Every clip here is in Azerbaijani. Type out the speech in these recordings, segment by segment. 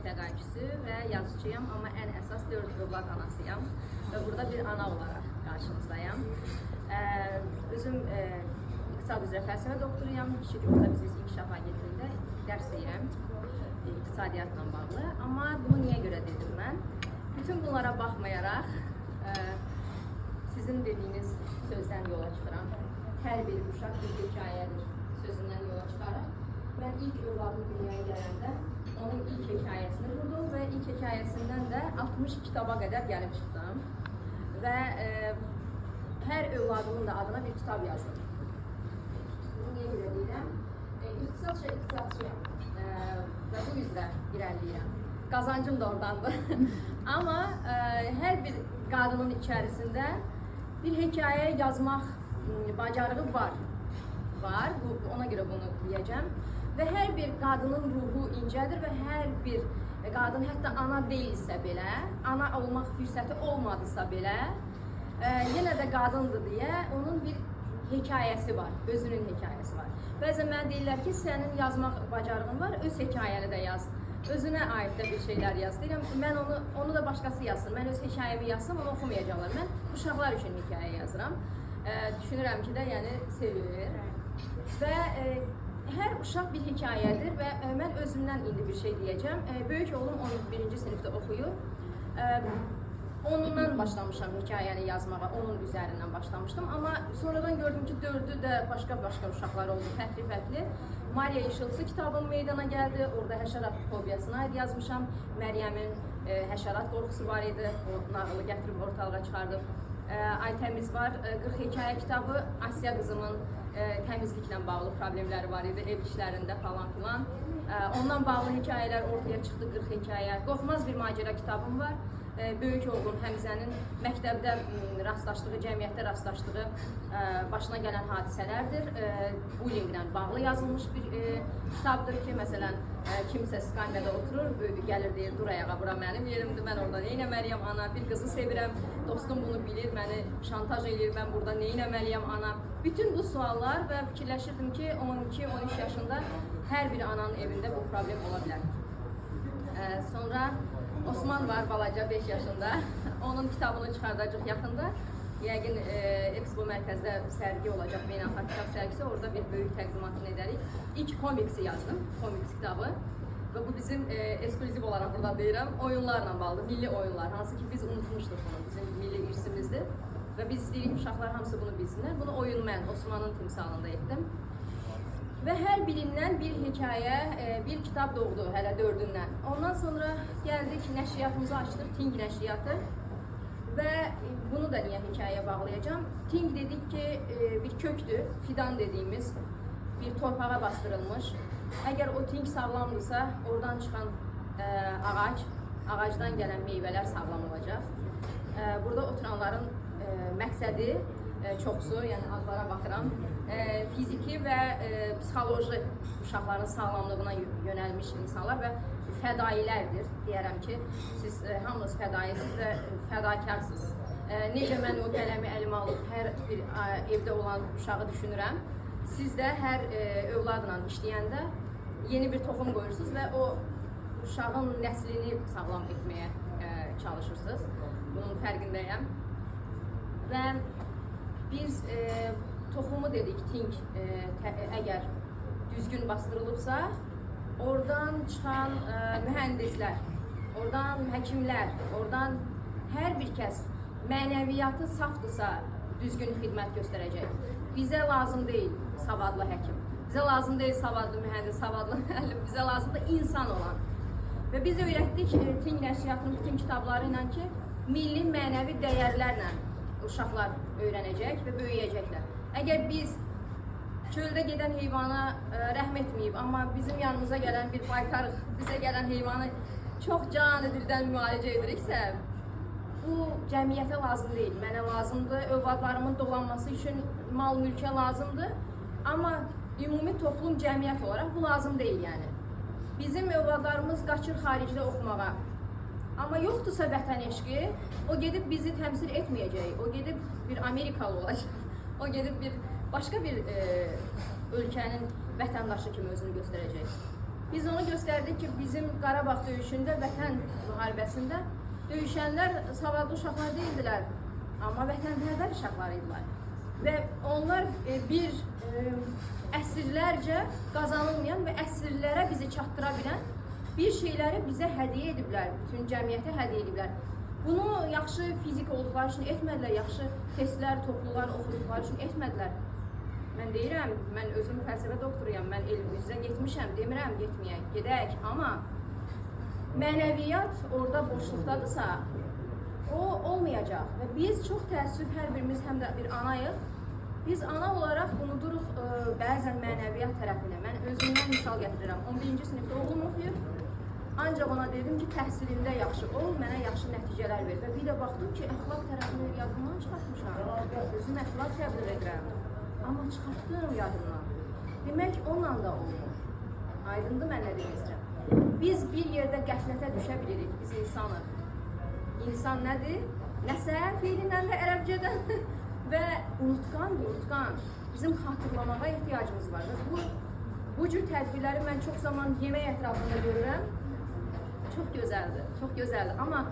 təqaüdçüsü və yazıcıyam, amma ən əsas 4 övlad anasıyam və burada bir ana olaraq qarşınızdayım. Özüm İqtisad üzrə fəlsəfə doktoruyam, Kiçik Orta Biznes İnkişaf Agentliyində dərs deyirəm, iqtisadiyyatla bağlı. Amma bunu niyə görə dedim mən? Bütün bunlara baxmayaraq, sizin dediyiniz sözdən yola çıxıram. Hər bir uşaq bir hekayədir sözündən yola çıxaraq. Mən ilk övladım dünyaya gələndə onun ilk hekayəsini qurdum və ilk hekayəsindən də 60 kitaba qədər gəlib çıxdım. Və hər övladımın da adına bir kitab yazdım. Bunu niyə görə deyirəm? İqtisadçıyam və bu üzrə irəliləyirəm. Qazancım da oradandır. Amma hər bir qadının içərisində bir hekayə yazmaq bacarığı var. Ona görə bunu deyəcəm. Və hər bir qadının ruhu incədir və hər bir qadın hətta ana deyilsə belə, ana olmaq fürsəti olmadısa belə, yenə də qadındır deyə onun bir hekayəsi var, özünün hekayəsi var. Bəzən mənə deyirlər ki, sənin yazmaq bacarığın var, öz hekayəni də yaz, özünə aid də bir şeylər yaz. Deyirəm, mən onu da başqası yazsın, mən öz hekayəmi yazsam, onu oxumayacaqlar. Mən uşaqlar üçün hekayə yazıram. Düşünürəm ki də, yəni sevilir. Və hər uşaq bir hekayədir və mən özümdən indi bir şey deyəcəm. Böyük oğlum 11-ci sinifdə oxuyur. Onundan başlamışam hekayəni yazmağa, onun üzərindən başlamışdım. Amma sonradan gördüm ki, 4'ü də başqa uşaqlar oldu, fərqli. Mariya İşılsı kitabım meydana gəldi, orada həşərat fobiyasına aid yazmışam. Məryəmin həşərat qorxusu var idi, o nağılı gətirib ortalığa çıxardım. Aytəmiz var, 40 hekayə kitabı, Asiya qızımın təmizliklə bağlı problemləri var idi, ev işlərində falan filan. Ondan bağlı hekayələr ortaya çıxdı, 40 hekayə. Qorxmaz bir macera kitabım var. Böyük oğlum Həmzənin məktəbdə rastlaşdığı, cəmiyyətdə rastlaşdığı başına gələn hadisələrdir. Bullyinglə bağlı yazılmış bir kitabdır ki, məsələn, kimsə skamyada oturur, gəlir deyir, dur ayağa, bura mənim yerimdir, mən orada neynəməliyəm ana, bir qızı sevirəm, dostum bunu bilir, məni şantaj edir, mən burada neynəməliyəm ana. Bütün bu suallar və fikirləşirdim ki, 12-13 yaşında hər bir ananın evində bu problem ola bilər. Sonra Osman var, balaca 5 yaşında. Onun kitabını çıxardacaq yaxında. Yəqin Expo mərkəzdə sərgi olacaq, beynəlxalq kitab sərgisi. Orada bir böyük təqdimatını edərik. İlk komiksi yazdım, komiks kitabı. Və bu bizim ekskluziv olaraq burada deyirəm, oyunlarla bağlı, milli oyunlar. Hansı ki biz unutmuşduq bunu, bizim milli irsimizdir. Və biz istəyirik uşaqlar hamısı bunu bilsinlər. Bunu oyun mən Osmanın timsalında etdim. Və hər birindən bir hekayə, bir kitab doğdu, hələ 4'ündən. Ondan sonra gəldik, nəşriyyatımızı açdıq, Ting nəşriyyatı. Və bunu da niyə hekayəyə bağlayacağım? Ting dedik ki, bir kökdür, fidan dediyimiz bir torpağa bastırılmış. Əgər o ting sağlamdırsa, oradan çıxan ağacdan gələn meyvələr sağlam olacaq. Burada oturanların məqsədi çoxsu, yəni adlara baxıram, fiziki və psixoloji uşaqların sağlamlığına yönəlmiş insanlar və fədailərdir. Deyərəm ki, siz hamınız fədaisiniz və fədakarsınız. Necə mən o qələmi əlimə alıb hər bir evdə olan uşağı düşünürəm, siz də hər övladla işləyəndə yeni bir toxum qoyursunuz və o uşağın nəslini sağlam etməyə çalışırsınız. Bunun fərqindəyəm. Və biz toxumu dedik, ting əgər düzgün bastırılıbsa, oradan çıxan mühəndislər, oradan həkimlər, oradan hər bir kəs mənəviyyatı safdırsa düzgün xidmət göstərəcək. Bizə lazım deyil savadlı həkim, bizə lazım deyil savadlı mühəndis, savadlı müəllim, bizə lazımdır insan olan. Və biz öyrətdik Ting nəşriyyatının bütün kitabları ilə ki, milli mənəvi dəyərlərlə uşaqlar öyrənəcək və böyüyəcəklər. Əgər biz çöldə gedən heyvana rəhm etməyib, amma bizim yanımıza gələn bir baytarıq, bizə gələn heyvanı çox canı dildən müalicə ediriksə, bu cəmiyyətə lazım deyil, mənə lazımdır, övladlarımın dolanması üçün mal-mülkə lazımdır, amma ümumi toplum cəmiyyət olaraq bu lazım deyil yəni. Bizim övladlarımız qaçır xaricdə oxumağa. Amma yoxdursa vətən eşqi, o gedib bizi təmsil etməyəcək, o gedib bir Amerikalı olacaq, o gedib başqa bir ölkənin vətəndaşı kimi özünü göstərəcək. Biz onu göstərdik ki, bizim Qarabağ döyüşündə, Vətən müharibəsində döyüşənlər savadlı uşaqlar deyildilər, amma vətənpərvər uşaqlar idilər. Və onlar əsrlərcə qazanılmayan və əsrlərə bizi çatdıra bilən bir şeyləri bizə hədiyyə ediblər, bütün cəmiyyətə hədiyyə ediblər. Bunu yaxşı fizik olduqları üçün etmədilər, yaxşı testlər, toplular oxuduqları üçün etmədilər. Mən deyirəm, mən özüm fəlsəfə doktoruyam, mən elmimizə getmişəm, demirəm getməyək, gedək. Amma mənəviyyat orada boşluqdadırsa, o olmayacaq. Və biz çox təəssüf, hər birimiz həm də bir anayıq. Biz ana olaraq unuduruq bəzən mənəviyyat tərəfini. Mən özümdən misal gətirirəm. 11-ci sinifdə oğlum oxuyur. Ancaq ona dedim ki, təhsilində yaxşı ol, mənə yaxşı nəticələr ver. Və bir də baxdım ki, əxlaq tərəfini yadımdan çıxartmışam. Özüm əxlaq təbliğ edirəm. Amma çıxartdım yadımdan. Demək, onunla da olmur. Aydındır mən nə demək istəyirəm. Biz bir yerdə qəflətə düşə bilirik, biz insanıq. İnsan nədir? Nəsə fiilindən də ərəbcədən və unutqan. Bizim xatırlamağa ehtiyacımız var. Bu cür tədbirləri mən çox zaman yemək ətrafında görürəm. Çox gözəldir. Amma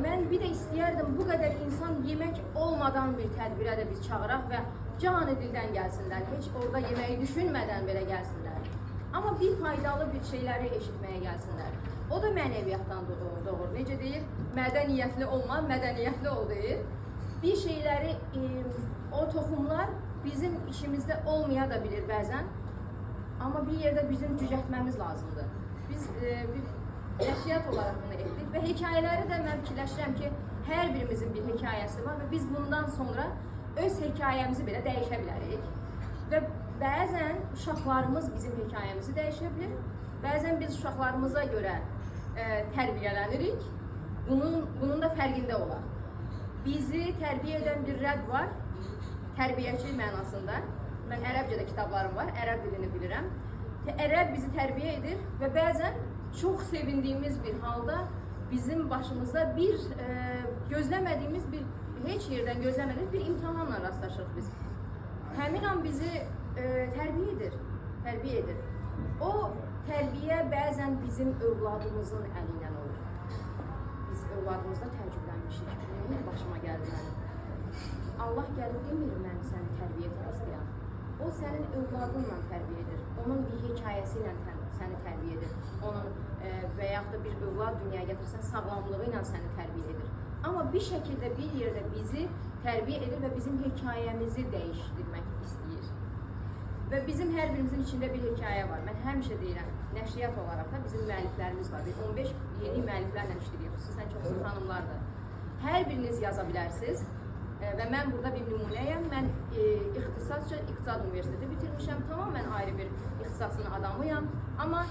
mən bir də istəyərdim bu qədər insan yemək olmadan bir tədbirə də biz çağıraq və canı dildən gəlsinlər. Heç orada yeməyi düşünmədən belə gəlsinlər. Amma bir faydalı bir şeyləri eşitməyə gəlsinlər. O da mənəviyyatdan doğur. Necə deyir? Mədəniyyətli olma, mədəniyyətli ol deyir. Bir şeyləri, o toxumlar bizim işimizdə olmaya da bilir bəzən. Amma bir yerdə bizim cücətməmiz lazımdır. Biz bir nəşriyyat olaraq bunu etdik və hekayələri də mən fikirləşirəm ki, hər birimizin bir hekayəsi var və biz bundan sonra öz hekayəmizi belə dəyişə bilərik. Və bəzən uşaqlarımız bizim hekayəmizi dəyişə bilir. Bəzən biz uşaqlarımıza görə tərbiyələnirik. Bunun da fərqində olaq. Bizi tərbiyə edən bir rəbb var, tərbiyəçi mənasında. Mən ərəbcə də kitablarım var, ərəb dilini bilirəm. Ərəb bizi tərbiyə edir və bəzən çox sevindiyimiz bir halda bizim başımızda bir gözləmədiyimiz, heç yerdən gözləmədiyimiz bir imtahanla rastlaşırıq biz. Həmin an bizi tərbiyə edir. O tərbiyə bəzən bizim övladımızın əli ilə olur. Biz övladımızda təəccüblənmişik. Nə başıma gəldi mənim? Allah gəlib demir, mən səni tərbiyə etmək istəyirəm. O sənin övladınla tərbiyə edir. Onun bir hekayəsi ilə səni tərbiyə edir. Onun və yaxud da bir övlad dünyaya gətirsən, sağlamlığı ilə səni tərbiyə edir. Amma bir şəkildə bir yerdə bizi tərbiyə edir və bizim hekayəmizi dəyişdirmək istəyir. Və bizim hər birimizin içində bir hekayə var. Mən həmişə deyirəm, nəşriyyat olaraq da bizim müəlliflərimiz var. 15 yeni müəlliflərlə işləyirik, xüsusən çoxsu xanımlardır. Hər biriniz yaza bilərsiniz. Və mən burada bir nümunəyəm. Mən ixtisasca İqtisad Universiteti bitirmişəm. Tamamən ayrı bir ixtisasın adamıyam. Amma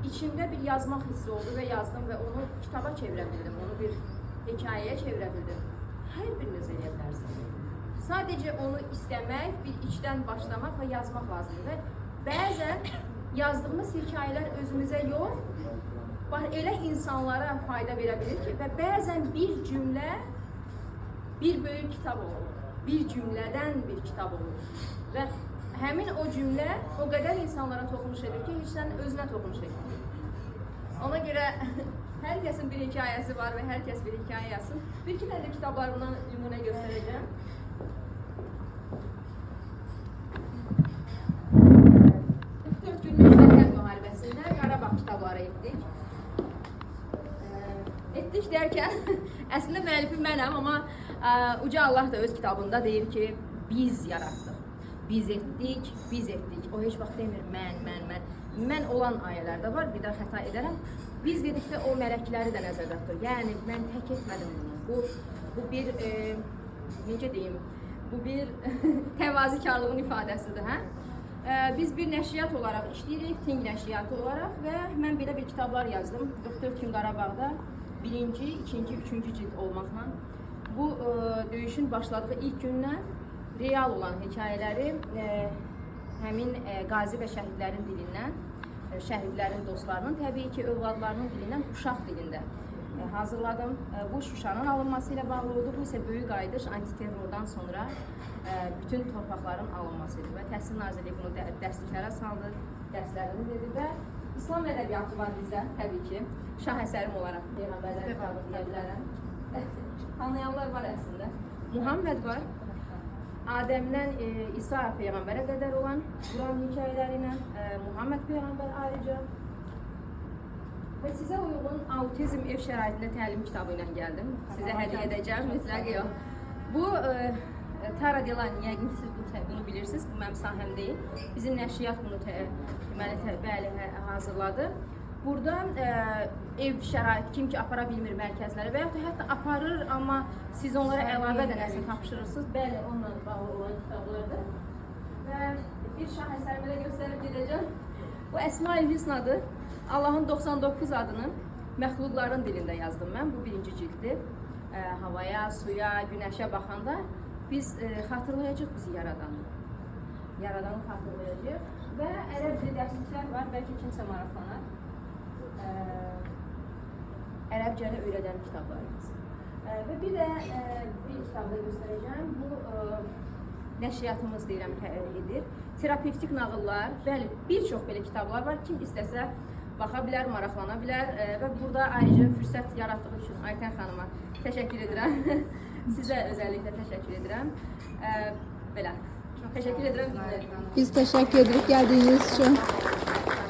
içimdə bir yazmaq hissi oldu və yazdım və onu kitaba çevirə bildim. Onu bir hekayəyə çevirə bildim. Hər biriniz eləyə bilərsiniz. Sadəcə onu istəmək, bir içdən başlamaq və yazmaq lazımdır. Və bəzən yazdığımız hekayələr özümüzə yox, elə insanlara fayda verə bilir ki, və bəzən bir cümlə bir böyük kitab olur. Bir cümlədən bir kitab olur. Və həmin o cümlə o qədər insanlara toxunuş edir ki, heç sən özünə toxunuş edir. Ona görə hər kəsin bir hekayəsi var və hər kəs bir hekayə yazsın. Bir-iki dənə kitablarımdan nümunə göstərəcəm. 44 günlük Vətən müharibəsində Qarabağ kitabları etdik. Etdik dərkən, əslində müəllifim mənəm, amma Uca Allah da öz kitabında deyir ki, biz yaratdıq, biz etdik. O heç vaxt demir mən. Mən olan ayələrdə var, bir də xəta edərəm. Biz dedikdə o mələkləri də nəzərdə tutur. Yəni, mən tək etmədim bunu. Bu bir, necə deyim, bu bir təvazökarlığın ifadəsidir, hə? Biz bir nəşriyyat olaraq işləyirik, Ting nəşriyyatı olaraq və mən belə bir kitablar yazdım. 44 gün Qarabağda, 1-ci, 2-ci, 3-cü cild olmaqla. Bu döyüşün başladığı ilk gündən real olan hekayələri həmin qazi və şəhidlərin dilindən, şəhidlərin dostlarının, təbii ki, övladlarının dilindən, uşaq dilində hazırladım. Bu Şuşanın alınması ilə bağlı oldu. Bu isə böyük qayıdış, antiterrordan sonra bütün torpaqların alınmasıdır və Təhsil Nazirliyi bunu dərsliklərə saldı, dərslərini dedi və İslam ədəbiyyatı var bizdə, təbii ki. Şah əsərim olaraq Peyğəmbərlər kitabını deyə bilərəm. Tanıyanlar var əslində. Muhammed var. Adəmdən İsa Peyğəmbərə qədər olan Quran hekayələri ilə Muhammed Peyğəmbər ayrıca. Və sizə uyğun autizm ev şəraitində təlim kitabı ilə gəldim. Sizə hədiyyə edəcəm, mütləq yox. Bu Tara Delan, yəqin ki, siz bunu bilirsiniz, bu mənim sahəm deyil. Bizim nəşriyyat bunu bəli, hazırladı. Burada ev şəraiti, kim ki apara bilmir mərkəzlərə və yaxud da hətta aparır, amma siz onlara əlavə də nəsə tapşırırsınız. Bəli, onunla bağlı olan kitablardır. Və bir şah əsərimi də göstərib gedəcəm. Bu Əsma-i Hüsnadır. Allahın 99 adını məxluqların dilində yazdım mən. Bu birinci cilddir. Havaya, suya, günəşə baxanda biz xatırlayacaq bizi Yaradanı. Yaradanı xatırlayacaq. Və ərəb dili dərsliklər var, bəlkə kimsə maraqlanar. Ərəbcəni öyrədən kitablarımız. Və bir də bir kitabda göstərəcəm. Bu nəşriyyatımız deyirəm edir. Terapevtik nağıllar, bəli, bir çox belə kitablar var. Kim istəsə baxa bilər, maraqlana bilər və burada ayrıca fürsət yaratdığı üçün Aytən xanıma təşəkkür edirəm. Sizə özəlliklə təşəkkür edirəm. Belə, təşəkkür edirəm. Biz təşəkkür edirik gəldiyiniz üçün.